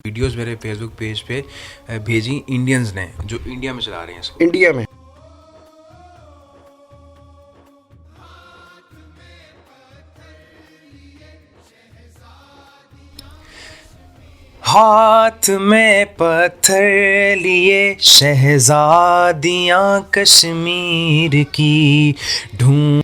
Videos मेरे Facebook page पे भेजी इंडियंस ने जो इंडिया में चला रहे हैं इसको। इंडिया में। हाथ में पत्थर लिए शहजादियाँ कश्मीर की ढूंढ।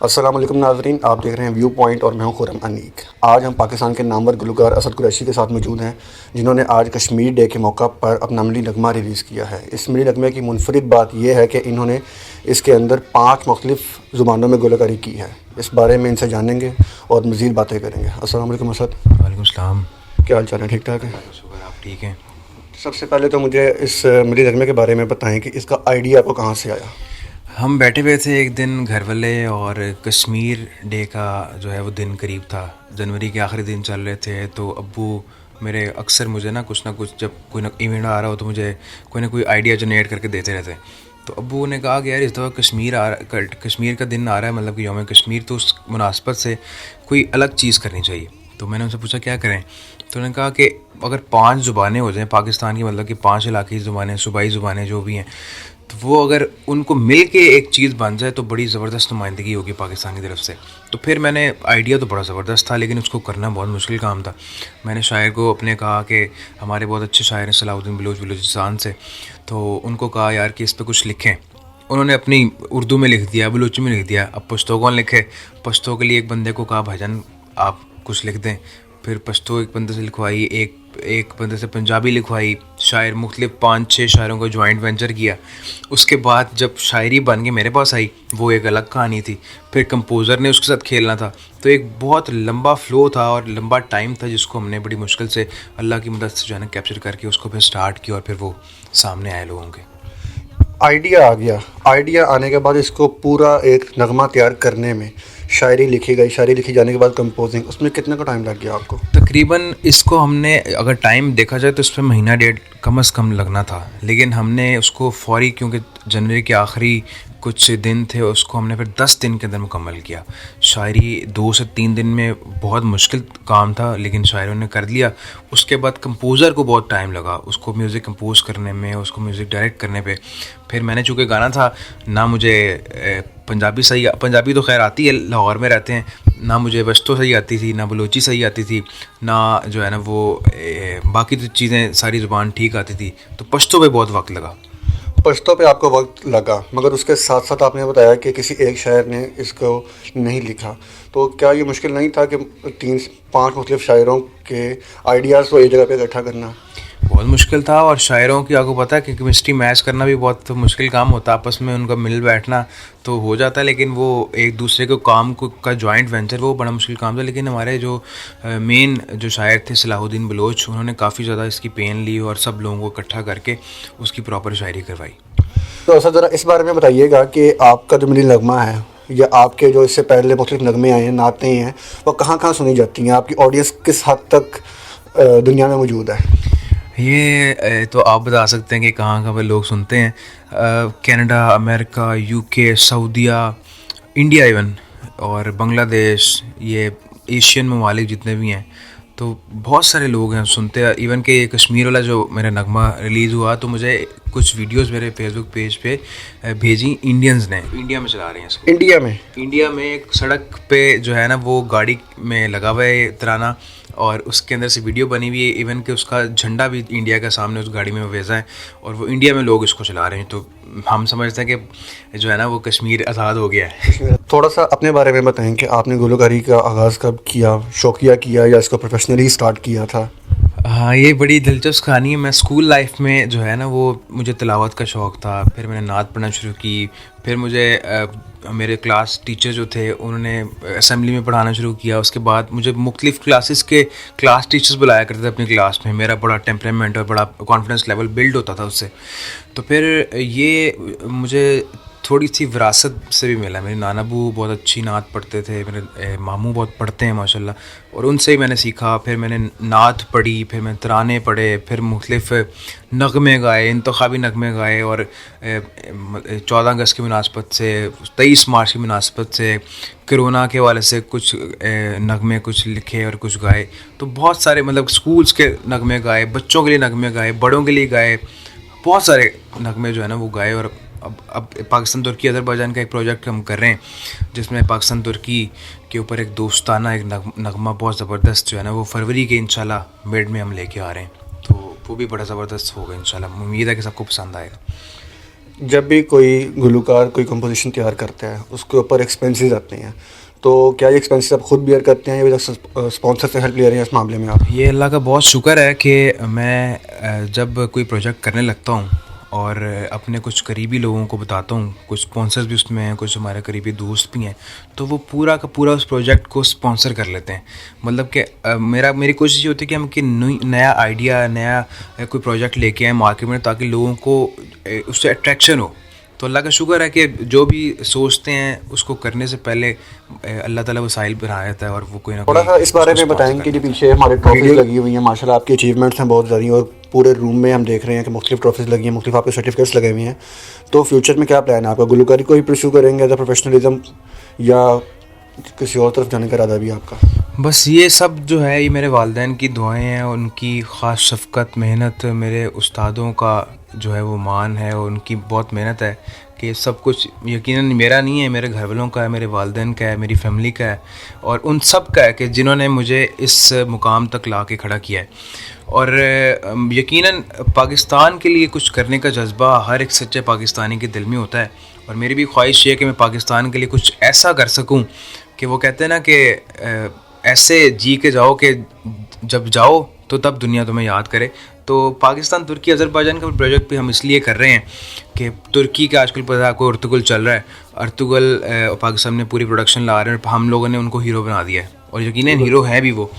अस्सलाम वालेकुम नाज़रीन, आप देख रहे हैं व्यू पॉइंट और मैं हूं खुर्रम अनीक। आज हम पाकिस्तान के नामवर गुलकार असद कुरैशी के साथ मौजूद हैं, जिन्होंने आज कश्मीर डे के मौका पर अपना मिली नगमा रिलीज़ किया है। इस मिली नगमे की मुनफरिद बात यह है कि इन्होंने इसके अंदर 5 मुख्तलिफ़ ज़ुबानों में गुलकारी की है। इस बारे में इनसे जानेंगे और मज़ीद बातें करेंगे। अस्सलाम वालेकुम असद। वालेकुम सलाम। क्या हाल चाल है? ठीक ठाक है? शुक्र, आप ठीक हैं? सबसे पहले तो मुझे इस मिली नगमे के बारे में बताएँ कि इसका आइडिया आपको कहाँ से आया? हम बैठे हुए थे एक दिन घर वाले, और कश्मीर डे का जो है वो दिन करीब था, जनवरी के आखिरी दिन चल रहे थे। तो अब्बू मेरे अक्सर मुझे ना कुछ जब कोई ना इवेंट आ रहा हो तो मुझे कोई ना कोई आइडिया जनरेट करके देते रहते। तो अब्बू ने कहा कि यार इस दफ़ा कश्मीर का दिन आ रहा है, मतलब कि यौम कश्मीर, तो उस मुनासबत से कोई अलग चीज़ करनी चाहिए। तो मैंने उनसे पूछा क्या करें, तो उन्होंने कहा कि अगर 5 ज़ुबानें हो जाएं पाकिस्तान की, मतलब कि 5 इलाक़ाई ज़ुबानें, सूबाई ज़ुबानें जो भी हैं, तो वो अगर उनको मिल के एक चीज़ बन जाए तो बड़ी ज़बरदस्त नुमाइंदगी होगी पाकिस्तान की तरफ से। तो फिर मैंने आइडिया तो बड़ा ज़बरदस्त था, लेकिन उसको करना बहुत मुश्किल काम था। मैंने शायर को अपने कहा कि हमारे बहुत अच्छे शायर हैं सलाहुद्दीन बलूचिस्तान से, तो उनको कहा यार कि इस पर कुछ लिखें। उन्होंने अपनी उर्दू में लिख दिया, बलूची में लिख दिया। अब पश्तो कौन लिखे? पश्तो के लिए एक बंदे को कहा भाईजान आप कुछ लिख दें। फिर पश्तो एक बंदे से लिखवाई, एक बंदे से पंजाबी लिखवाई। शायर मुख्तलिफ 5-6 शायरों को जॉइंट वेंचर किया। उसके बाद जब शायरी बन के मेरे पास आई, वो एक अलग कहानी थी। फिर कंपोज़र ने उसके साथ खेलना था, तो एक बहुत लंबा फ़्लो था और लंबा टाइम था, जिसको हमने बड़ी मुश्किल से अल्लाह की मदद से जो है ना कैप्चर करके उसको फिर स्टार्ट किया, और फिर वो सामने आए लोगों के। आइडिया आ गया। आइडिया आने के बाद इसको पूरा एक नगमा तैयार करने में शायरी लिखी गई। शायरी लिखी जाने के बाद कंपोजिंग, उसमें कितने का टाइम लग गया आपको? तकरीबन इसको हमने अगर टाइम देखा जाए तो इस पर महीना डेढ़ कम से कम लगना था, लेकिन हमने उसको फौरी, क्योंकि जनवरी के आखिरी कुछ दिन थे, उसको हमने फिर 10 दिन के अंदर मुकम्मल किया। शायरी 2 से 3 दिन में बहुत मुश्किल काम था, लेकिन शायरों ने कर लिया। उसके बाद कंपोज़र को बहुत टाइम लगा उसको म्यूज़िक कंपोज़ करने में, उसको म्यूज़िक डायरेक्ट करने पे। फिर मैंने चूँकि गाना था ना, मुझे पंजाबी तो खैर आती है, लाहौर में रहते हैं, ना मुझे पश्तो सही आती थी, ना बलूची सही आती थी, ना जो है ना वो बाकी तो चीज़ें सारी ज़ुबान ठीक आती थी। तो पश्तो पे बहुत वक्त लगा। पश्तो पे आपको वक्त लगा, मगर उसके साथ साथ आपने बताया कि किसी एक शायर ने इसको नहीं लिखा। तो क्या ये मुश्किल नहीं था कि 3-5 मुख्तलिफ शायरों के आइडियाज़ को एक जगह पे इकट्ठा करना? बहुत मुश्किल था, और शायरों की आपको पता है कि केमिस्ट्री मैच करना भी बहुत मुश्किल काम होता है, आपस में उनका मिल बैठना तो हो जाता है, लेकिन वो एक दूसरे को काम को का जॉइंट वेंचर वो बड़ा मुश्किल काम था। लेकिन हमारे जो मेन जो शायर थे सलाहुद्दीन बलोच, उन्होंने काफ़ी ज़्यादा इसकी पेन ली और सब लोगों को इकट्ठा करके उसकी प्रॉपर शायरी करवाई। तो ऐसा ज़रा इस बारे में बताइएगा कि आपका जो मिली नगमा है, या आपके जो इससे पहले मुख्तलिफ नगमे आए हैं, नातें हैं, वो कहाँ कहाँ सुनी जाती हैं? आपकी ऑडियंस किस हद तक दुनिया में मौजूद है? ये तो आप बता सकते हैं कि कहाँ कहाँ पे लोग सुनते हैं। कनाडा, अमेरिका, यूके, सऊदीया, इंडिया इवन, और बांग्लादेश, ये एशियन ममालिक जितने भी हैं, तो बहुत सारे लोग हैं सुनते हैं। इवन कि कश्मीर वाला जो मेरा नगमा रिलीज़ हुआ, तो मुझे कुछ वीडियोस मेरे फेसबुक पेज पे भेजी इंडियंस ने, इंडिया में चला रहे हैं इसको। इंडिया में एक सड़क पे जो है ना वो गाड़ी में लगा हुआ है तराना, और उसके अंदर से वीडियो बनी हुई है। इवन कि उसका झंडा भी इंडिया का सामने उस गाड़ी में वेजा है, और वो इंडिया में लोग इसको चला रहे हैं। तो हम समझते हैं कि जो है ना वो कश्मीर आज़ाद हो गया है। थोड़ा सा अपने बारे में बताएं कि आपने गुलकारी का आगाज़ कब किया? शौकिया किया या इसको प्रोफेशनली स्टार्ट किया था? हाँ, ये बड़ी दिलचस्प कहानी है। मैं स्कूल लाइफ में जो है ना वो मुझे तिलावत का शौक़ था, फिर मैंने नात पढ़ना शुरू की। फिर मुझे मेरे क्लास टीचर जो थे उन्होंने असेंबली में पढ़ाना शुरू किया। उसके बाद मुझे मुख्तलिफ़ क्लासेस के क्लास टीचर्स बुलाया करते थे अपनी क्लास में। मेरा बड़ा टेम्परामेंट और बड़ा कॉन्फिडेंस लेवल बिल्ड होता था उससे। तो फिर ये मुझे थोड़ी सी विरासत से भी मिला है। मेरे नाना बू बहुत अच्छी नात पढ़ते थे, मेरे मामू बहुत पढ़ते हैं माशाल्लाह, और उनसे ही मैंने सीखा। फिर मैंने नात पढ़ी, फिर मैंने तराने पढ़े, फिर मुख्तलिफ़ नग़मे गाए, इंतखाबी नग़मे गाए, और 14 अगस्त की मुनासबत से, 23 मार्च की मुनासबत से, कोरोना के हवाले से कुछ नग़मे कुछ लिखे और कुछ गाए। तो बहुत सारे मतलब स्कूल्स के नग़मे गाए, बच्चों के लिए नग़मे गाए, बड़ों के लिए गाए, बहुत सारे नग़मे जो है ना वो गाए। और अब पाकिस्तान तुर्की अज़रबैजान का एक प्रोजेक्ट हम कर रहे हैं, जिसमें पाकिस्तान तुर्की के ऊपर एक दोस्ताना एक नगमा बहुत ज़बरदस्त जो है ना वो फरवरी के इंशाल्लाह मिड में हम लेके आ रहे हैं। तो वो भी बड़ा ज़बरदस्त होगा इंशाल्लाह, उम्मीद है कि सबको पसंद आएगा। जब भी कोई गुलकार कोई कंपोजिशन तैयार करता है उसके ऊपर एक्सपेंसेस आते हैं, तो क्या ये एक्सपेंसेस आप खुद बियर करते हैं या स्पॉन्सर से हेल्प ले रहे हैं इस मामले में आप? ये अल्लाह का बहुत शुक्र है कि मैं जब कोई प्रोजेक्ट करने लगता हूँ और अपने कुछ करीबी लोगों को बताता हूँ, कुछ स्पॉन्सर्स भी उसमें हैं, कुछ हमारे करीबी दोस्त भी हैं, तो वो पूरा का पूरा उस प्रोजेक्ट को स्पॉन्सर कर लेते हैं। मतलब कि मेरी कोशिश ये होती है कि हम कि नया आइडिया, नया कोई प्रोजेक्ट लेके आए मार्केट में, ताकि लोगों को उससे अट्रैक्शन हो। तो अल्लाह का शुक्र है कि जो भी सोचते हैं उसको करने से पहले अल्लाह ताला वसाइल बना देता है, और वो कोई ना कोई थोड़ा सा इस बारे में बताएं कि जो पीछे हमारे ट्रॉफीज लगी हुई हैं, माशाल्लाह आपकी अचीवमेंट्स हैं बहुत ज़्यादा, और पूरे रूम में हम देख रहे हैं कि मुख्तलिफ ट्रॉफीज़ लगी हैं, मुख्तलिफ आपके सर्टिफिकेट्स लगे हुए हैं। तो फ्यूचर में क्या प्लान है आपका? गुलकारी को ही परस्यू करेंगे एज अ प्रोफेशनलिज्म, या किसी और तरफ जाने का इरादा भी है आपका? बस ये सब जो है ये मेरे वालिदैन की दुआएं हैं, उनकी ख़ास शफ़क़त, मेहनत, मेरे उस्तादों का जो है वो मान है, और उनकी बहुत मेहनत है कि सब कुछ यकीनन मेरा नहीं है, मेरे घर वालों का है, मेरे वालिदैन का है, मेरी फ़ैमिली का है, और उन सब का है कि जिन्होंने मुझे इस मुकाम तक ला के खड़ा किया है। और यकीनन पाकिस्तान के लिए कुछ करने का जज्बा हर एक सच्चे पाकिस्तानी के दिल में होता है, और मेरी भी ख्वाहिश है कि मैं पाकिस्तान के लिए कुछ ऐसा कर सकूं कि वो कहते हैं ना कि ऐसे जी के जाओ कि जब जाओ तो तब दुनिया तुम्हें याद करे। तो पाकिस्तान तुर्की अज़रबैजान का प्रोजेक्ट भी हम इसलिए कर रहे हैं कि तुर्की का आजकल पता है, कोई अर्तुगल चल रहा है, अर्तुगल पाकिस्तान में पूरी प्रोडक्शन ला रहे हैं, और हम लोगों ने उनको हीरो बना दिया है, और यकीनन हीरो है भी वो।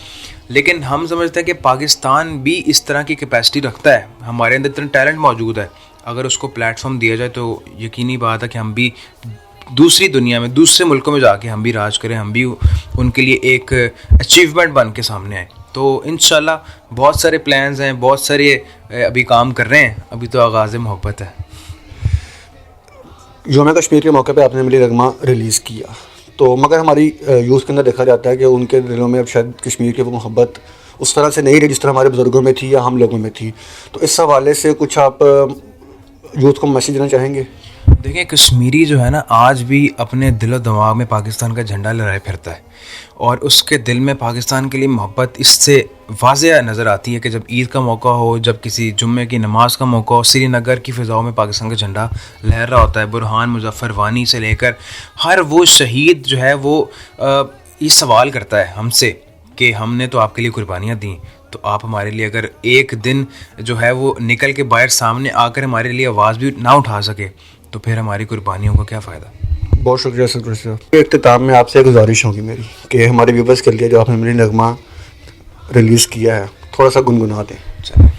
लेकिन हम समझते हैं कि पाकिस्तान भी इस तरह की कैपेसिटी रखता है, हमारे अंदर इतना टैलेंट मौजूद है, अगर उसको प्लेटफॉर्म दिया जाए तो यकीनी बात है कि हम भी दूसरी दुनिया में, दूसरे मुल्कों में जाके हम भी राज करें, हम भी उनके लिए एक अचीवमेंट बन के सामने आए। तो इंशाल्लाह बहुत सारे प्लान्स हैं, बहुत सारे अभी काम कर रहे हैं, अभी तो आगाज़ मोहब्बत है। यौम कश्मीर के मौके पे आपने मिली नगमा रिलीज़ किया, तो मगर हमारी यूथ के अंदर देखा जाता है कि उनके दिलों में अब शायद कश्मीर की वो मोहब्बत उस तरह से नहीं रही जिस तरह हमारे बुज़ुर्गों में थी या हम लोगों में थी। तो इस हवाले से कुछ आप यूथ को मैसेज देना चाहेंगे? देखिए, कश्मीरी जो है ना आज भी अपने दिलो दिमाग में पाकिस्तान का झंडा लहराए फिरता है, और उसके दिल में पाकिस्तान के लिए मोहब्बत इससे वाज़ेह नज़र आती है कि जब ईद का मौका हो, जब किसी जुम्मे की नमाज का मौका हो, श्रीनगर की फ़िज़ाओं में पाकिस्तान का झंडा लहर रहा होता है। बुरहान मुज़फ़्फ़र वानी से लेकर हर वो शहीद जो है वो ये सवाल करता है हमसे कि हमने तो आपके लिए कुर्बानियाँ दी, तो आप हमारे लिए अगर एक दिन जो है वो निकल के बाहर सामने आकर हमारे लिए आवाज़ भी ना उठा सके, तो फिर हमारी कुर्बानियों का क्या फ़ायदा। बहुत शुक्रिया सर साहब। इख्तिताम में आपसे एक गुजारिश होगी मेरी कि हमारे व्यूवर्स के लिए जो आपने मेरी नगमा रिलीज़ किया है थोड़ा सा गुनगुना दें। चलें।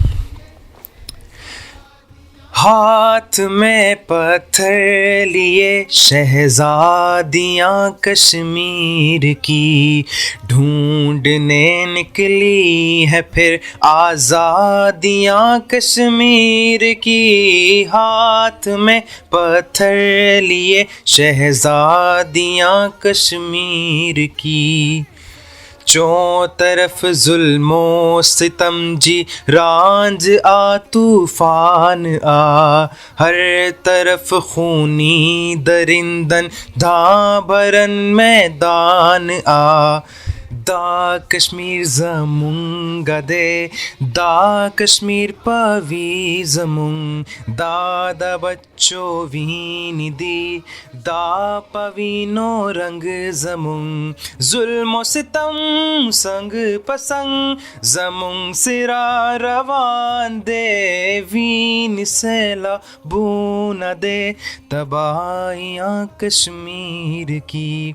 हाथ में पत्थर लिए शहजादियाँ कश्मीर की, ढूंढने निकली है फिर आज़ादियाँ कश्मीर की। हाथ में पत्थर लिए शहजादियाँ कश्मीर की, चौं तरफ जुल्मो सितम जी रांझ आ तूफान आ, हर तरफ खूनी दरिंदन धा भरन मैदान आ। दा कश्मीर ज़मुंग गदे, दा कश्मीर पवी ज़मुंग, दादा बच्चो वीनी दी, दा पवीनो रंग ज़मुंग, जुल्मो सितम संग पसंग, ज़मुंग सिरा रवान दे, वीन सेला बूना दे, तबाहियाँ कश्मीर की।